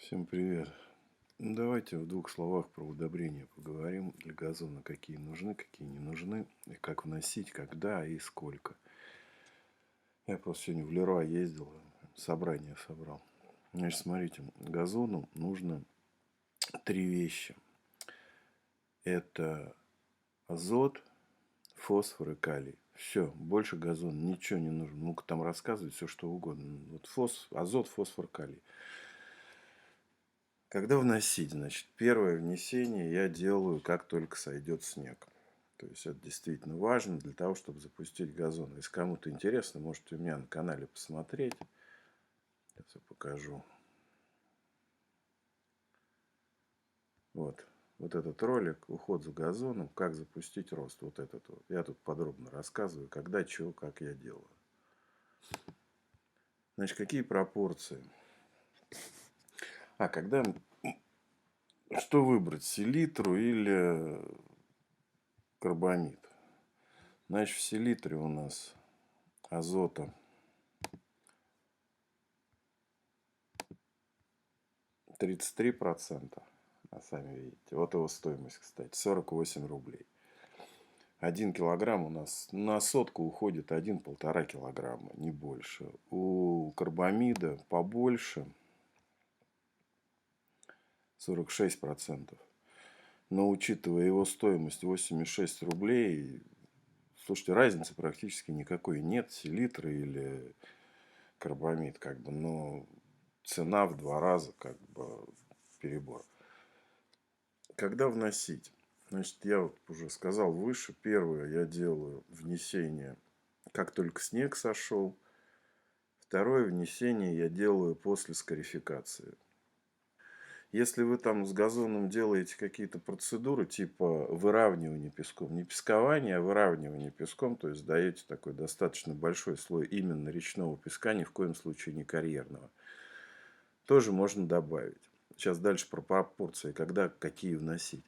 Всем привет. Давайте в двух словах про удобрения поговорим для газона. Какие нужны, какие не нужны. И как вносить, когда и сколько. Я просто сегодня в Леруа ездил, собрание собрал. Значит, смотрите, газону нужно три вещи. Это азот, фосфор и калий. Все, больше газону ничего не нужно. Ну-ка там рассказывать все, что угодно. Вот азот, фосфор, калий. Когда вносить? Значит, первое внесение я делаю, как только сойдет снег. То есть это действительно важно для того, чтобы запустить газон. Если кому-то интересно, можете у меня на канале посмотреть. Сейчас я покажу. Вот. Вот этот ролик «Уход за газоном. Как запустить рост». Вот этот вот. Я тут подробно рассказываю, когда, чего, как я делаю. Значит, какие пропорции? Когда... Что выбрать? Селитру или карбамид? Значит, в селитре у нас азота 33%. А сами видите. Вот его стоимость, кстати. 48 рублей. 1 килограмм у нас на сотку уходит 1–1,5 килограмма, не больше. У карбамида побольше, 46%. Но учитывая его стоимость 86 рублей, слушайте, разницы практически никакой нет. Селитра или карбамид, как бы, но цена в 2 раза, как бы, перебор. Когда вносить? Значит, я вот уже сказал выше. Первое я делаю внесение, как только снег сошел. Второе внесение я делаю после скарификации. Если вы там с газоном делаете какие-то процедуры, типа выравнивания песком, не пескование, а выравнивание песком, то есть даете такой достаточно большой слой именно речного песка, ни в коем случае не карьерного, тоже можно добавить. Сейчас дальше про пропорции, когда какие вносить.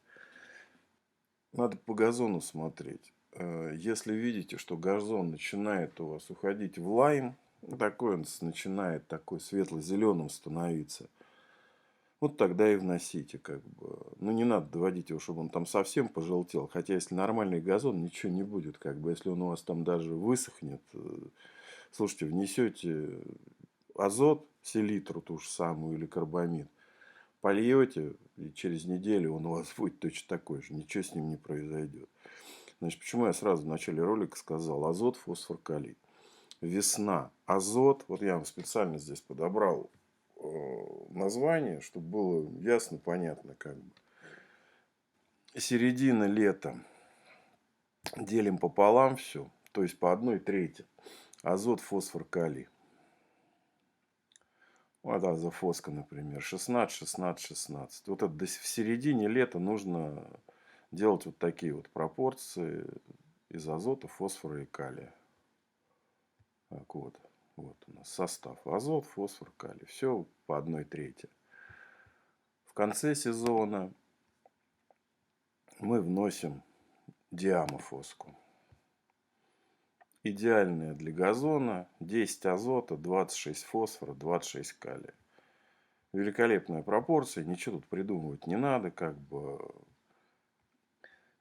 Надо по газону смотреть. Если видите, что газон начинает у вас уходить в лайм, такой он начинает такой светло-зеленым становиться, вот тогда и вносите, как бы. Ну, не надо доводить его, чтобы он там совсем пожелтел. Хотя, если нормальный газон, ничего не будет, как бы. Если он у вас там даже высохнет, слушайте, внесете азот, селитру ту же самую или карбамид, польете, и через неделю он у вас будет точно такой же. Ничего с ним не произойдет. Значит, почему я сразу в начале ролика сказал азот, фосфор, калий. Весна, азот. Вот я вам специально здесь подобрал название, чтобы было ясно, понятно, как бы. Середина лета делим пополам все, то есть по 1/3. Азот, фосфор, калий. Вот азофоска, например, 16, 16, 16. Вот это в середине лета нужно делать вот такие вот пропорции из азота, фосфора и калия. Так вот. Вот у нас состав. Азот, фосфор, калий. Все по 1/3. В конце сезона мы вносим диамофоску. Идеальная для газона. 10 азота, 26 фосфора, 26 калия. Великолепная пропорция. Ничего тут придумывать не надо. Как бы,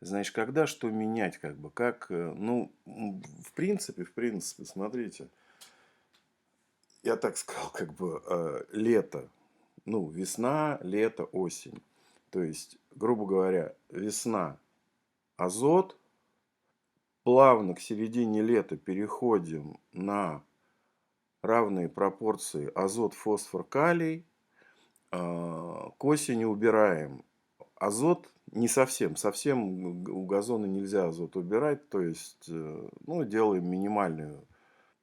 знаешь, когда что менять, как бы, как, ну, в принципе, смотрите, я так сказал, как бы, лето, ну, весна, лето, осень. То есть, грубо говоря, весна, азот, плавно к середине лета переходим на равные пропорции азот, фосфор, калий, к осени убираем азот, не совсем, совсем у газона нельзя азот убирать, то есть, ну, делаем минимальную.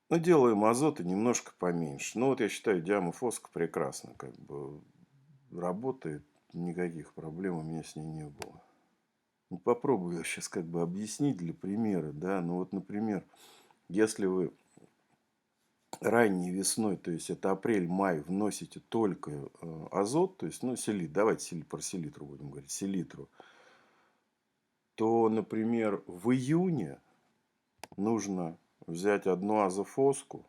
Ну, делаем азота немножко поменьше. Ну, вот я считаю, диамофоска прекрасно, как бы работает, никаких проблем у меня с ней не было. Ну, попробую я сейчас как бы объяснить для примера, да, ну вот, например, если вы ранней весной, то есть это апрель-май, вносите только азот, то есть, ну, давайте про селитру будем говорить, селитру, то, например, в июне нужно взять одну азофоску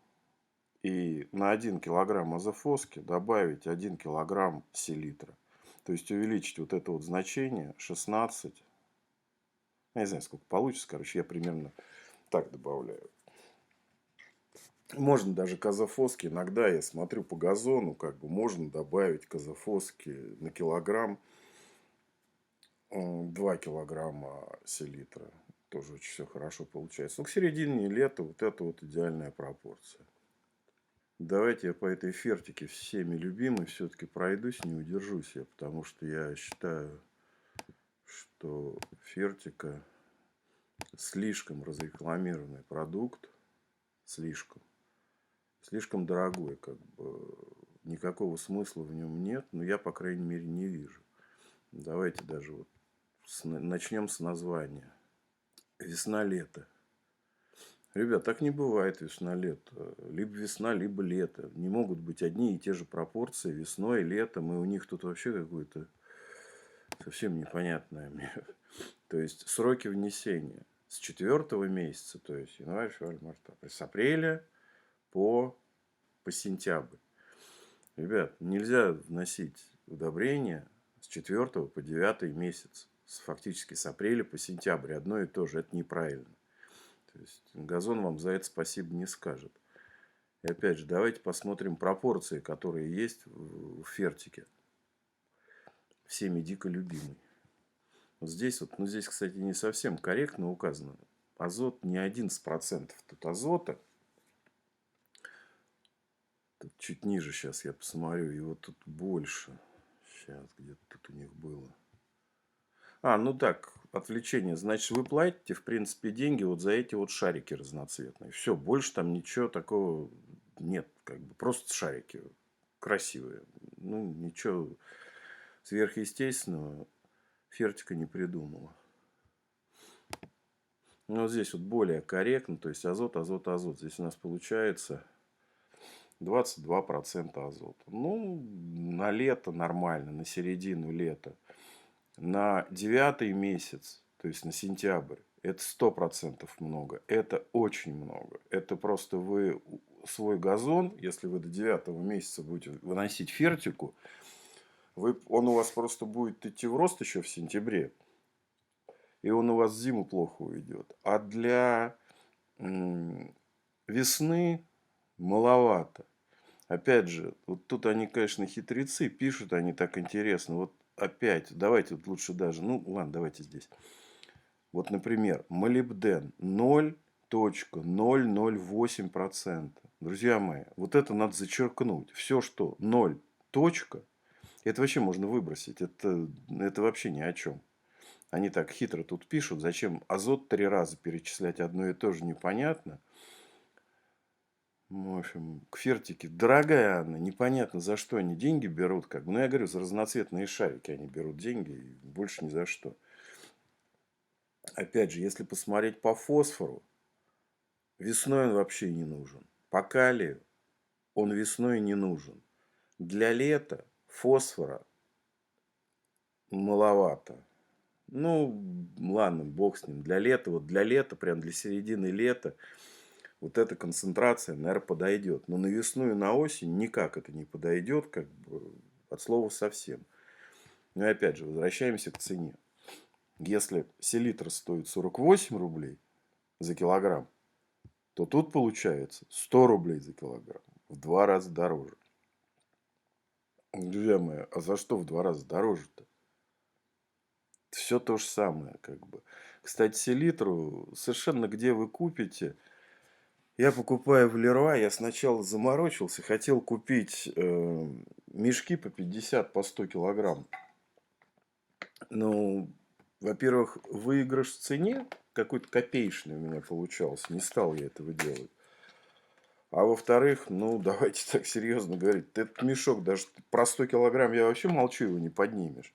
и на 1 килограмм азофоски добавить 1 килограмм селитра. То есть увеличить вот это вот значение 16. Я не знаю, сколько получится. Короче, я примерно так добавляю. Можно даже к азофоске. Иногда я смотрю по газону, как бы можно добавить к азофоске на килограмм 2 килограмма селитра. Тоже очень все хорошо получается. Но к середине лета вот это вот идеальная пропорция. Давайте я по этой фертике всеми любимой все-таки пройдусь, не удержусь я, потому что я считаю, что фертика слишком разрекламированный продукт, слишком, слишком дорогой, как бы никакого смысла в нем нет, но я, по крайней мере, не вижу. Давайте даже вот начнем с названия. Весна-лето. Ребят, так не бывает весна-лето. Либо весна, либо лето. Не могут быть одни и те же пропорции весной и летом. И у них тут вообще какое-то совсем непонятное мне. То есть сроки внесения с 4 месяца, то есть январь, февраль, март, апрель, с апреля по сентябрь. Ребят, нельзя вносить удобрения с 4 по 9 месяц. Фактически с апреля по сентябрь. Одно и то же. Это неправильно. То есть газон вам за это спасибо не скажет. И опять же, давайте посмотрим пропорции, которые есть в фертике. Всеми дико любимый. Вот здесь, вот, ну здесь, кстати, не совсем корректно указано. Азот не 11%. Тут азота. Тут чуть ниже сейчас я посмотрю. Его тут больше. Сейчас, где-то тут у них было. Ну так, отвлечение. Значит, вы платите, в принципе, деньги вот за эти вот шарики разноцветные. Все, больше там ничего такого нет. Как бы просто шарики красивые. Ну, ничего сверхъестественного фертика не придумала. Ну, вот здесь вот более корректно. То есть азот, азот, азот. Здесь у нас получается 22% азота. Ну, на лето нормально, на середину лета. На 9 месяц, то есть на сентябрь, это 100% много. Это очень много. Это просто вы свой газон, если вы до 9 месяца будете выносить фертику, он у вас просто будет идти в рост еще в сентябре. И он у вас в зиму плохо уйдет. А для весны маловато. Опять же, вот тут они, конечно, хитрецы, пишут они так интересно. Вот опять, давайте вот лучше даже, ну ладно, давайте здесь. Вот, например, молибден 0,008%. Друзья мои, вот это надо зачеркнуть. Все, что 0, это вообще можно выбросить. Это вообще ни о чем. Они так хитро тут пишут. Зачем азот 3 раза перечислять одно и то же непонятно. В общем, к фертике. Дорогая она, непонятно за что они деньги берут. Как бы. Ну, я говорю, за разноцветные шарики они берут деньги. И больше ни за что. Опять же, если посмотреть по фосфору, весной он вообще не нужен. По калию он весной не нужен. Для лета фосфора маловато. Ну, ладно, бог с ним. Для лета, вот для лета, прям для середины лета, вот эта концентрация, наверное, подойдет. Но на весну и на осень никак это не подойдет, как бы от слова совсем. Ну и опять же, возвращаемся к цене. Если селитр стоит 48 рублей за килограмм, то тут получается 100 рублей за килограмм. В 2 раза дороже. Друзья мои, а за что в 2 раза дороже-то? Все то же самое, как бы. Кстати, селитру совершенно где вы купите. Я покупаю в Леруа. Я сначала заморочился. Хотел купить мешки по 50, по 100 килограмм. Ну, во-первых, выигрыш в цене какой-то копеечный у меня получался. Не стал я этого делать. А во-вторых, ну, давайте так серьезно говорить. Этот мешок, даже про 100 килограмм я вообще молчу, его не поднимешь.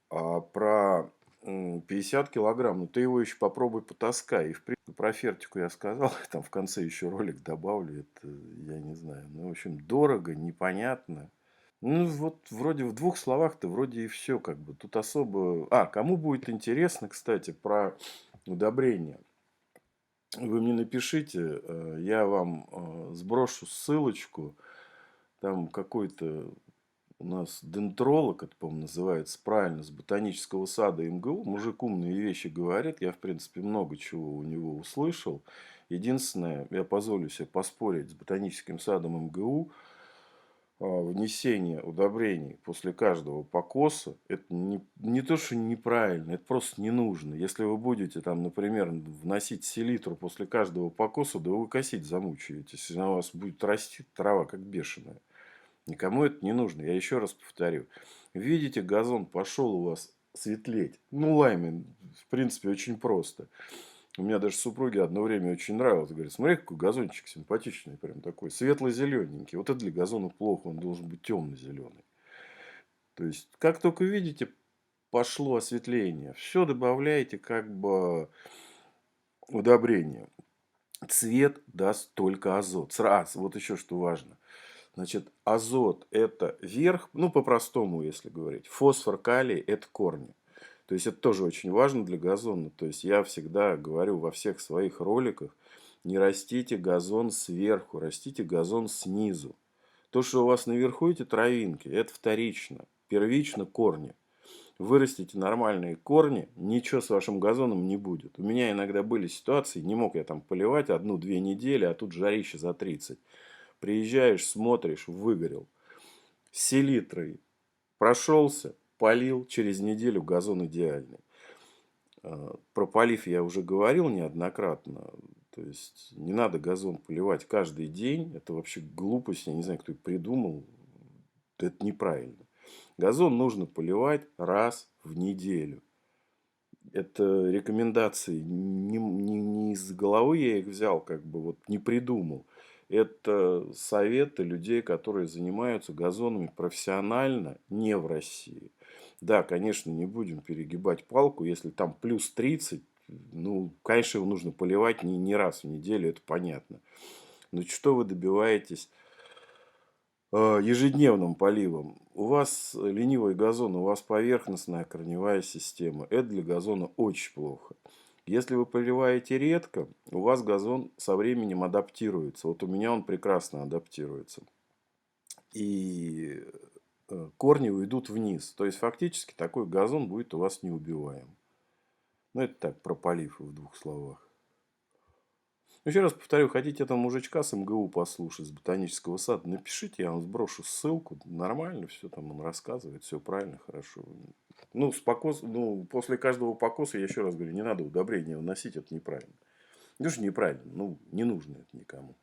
А про 50 килограмм, ну, ты его еще попробуй потаскай. И, в принципе, про фертику я сказал. Там в конце еще ролик добавлю. Это, я не знаю. Ну, в общем, дорого, непонятно. Ну, вот вроде в 2 словах-то вроде и все. Как бы. Тут особо... кому будет интересно, кстати, про удобрения. Вы мне напишите, я вам сброшу ссылочку. Там какой-то у нас дендролог, это, по-моему, называется правильно, с ботанического сада МГУ. Мужик умные вещи говорит. Я, в принципе, много чего у него услышал. Единственное, я позволю себе поспорить с ботаническим садом МГУ. Внесение удобрений после каждого покоса, это не то, что неправильно, это просто не нужно. Если вы будете, там, например, вносить селитру после каждого покоса, да вы косить замучаетесь. Если у вас будет расти трава как бешеная. Никому это не нужно. Я еще раз повторю. Видите, газон пошел у вас светлеть. Ну, лаймен, в принципе, очень просто. У меня даже супруге одно время очень нравилось. Говорит, смотри, какой газончик симпатичный, прям такой, светло-зелененький. Вот это для газона плохо, он должен быть темно-зеленый. То есть, как только видите, пошло осветление, все добавляете как бы удобрение. Цвет даст только азот. Сразу, вот еще что важно. Значит, азот это верх, ну по-простому, если говорить. Фосфор, калий это корни. То есть это тоже очень важно для газона. То есть я всегда говорю во всех своих роликах, не растите газон сверху, растите газон снизу. То, что у вас наверху эти травинки, это вторично. Первично корни. Вырастите нормальные корни, ничего с вашим газоном не будет. У меня иногда были ситуации, не мог я там поливать 1-2 недели, а тут жарище за 30. Приезжаешь, смотришь, выгорел. С селитрой прошелся, полил, через неделю газон идеальный. Про полив я уже говорил неоднократно. То есть не надо газон поливать каждый день. Это вообще глупость. Я не знаю, кто это придумал. Это неправильно. Газон нужно поливать раз в неделю. Это рекомендации не из головы я их взял, как бы вот не придумал. Это советы людей, которые занимаются газонами профессионально, не в России. Да, конечно, не будем перегибать палку, если там плюс 30, ну, конечно, его нужно поливать не раз в неделю, это понятно. Но что вы добиваетесь ежедневным поливом? У вас ленивый газон, у вас поверхностная корневая система. Это для газона очень плохо. Если вы поливаете редко, у вас газон со временем адаптируется. Вот у меня он прекрасно адаптируется. И корни уйдут вниз. То есть, фактически, такой газон будет у вас неубиваем. Ну, это так, про полив в двух словах. Еще раз повторю, хотите этого мужичка с МГУ послушать, с ботанического сада, напишите, я вам сброшу ссылку. Нормально все там он рассказывает, все правильно, хорошо. Ну, после каждого покоса, я еще раз говорю, не надо удобрения вносить, это неправильно. Ну, что неправильно, ну, не нужно это никому.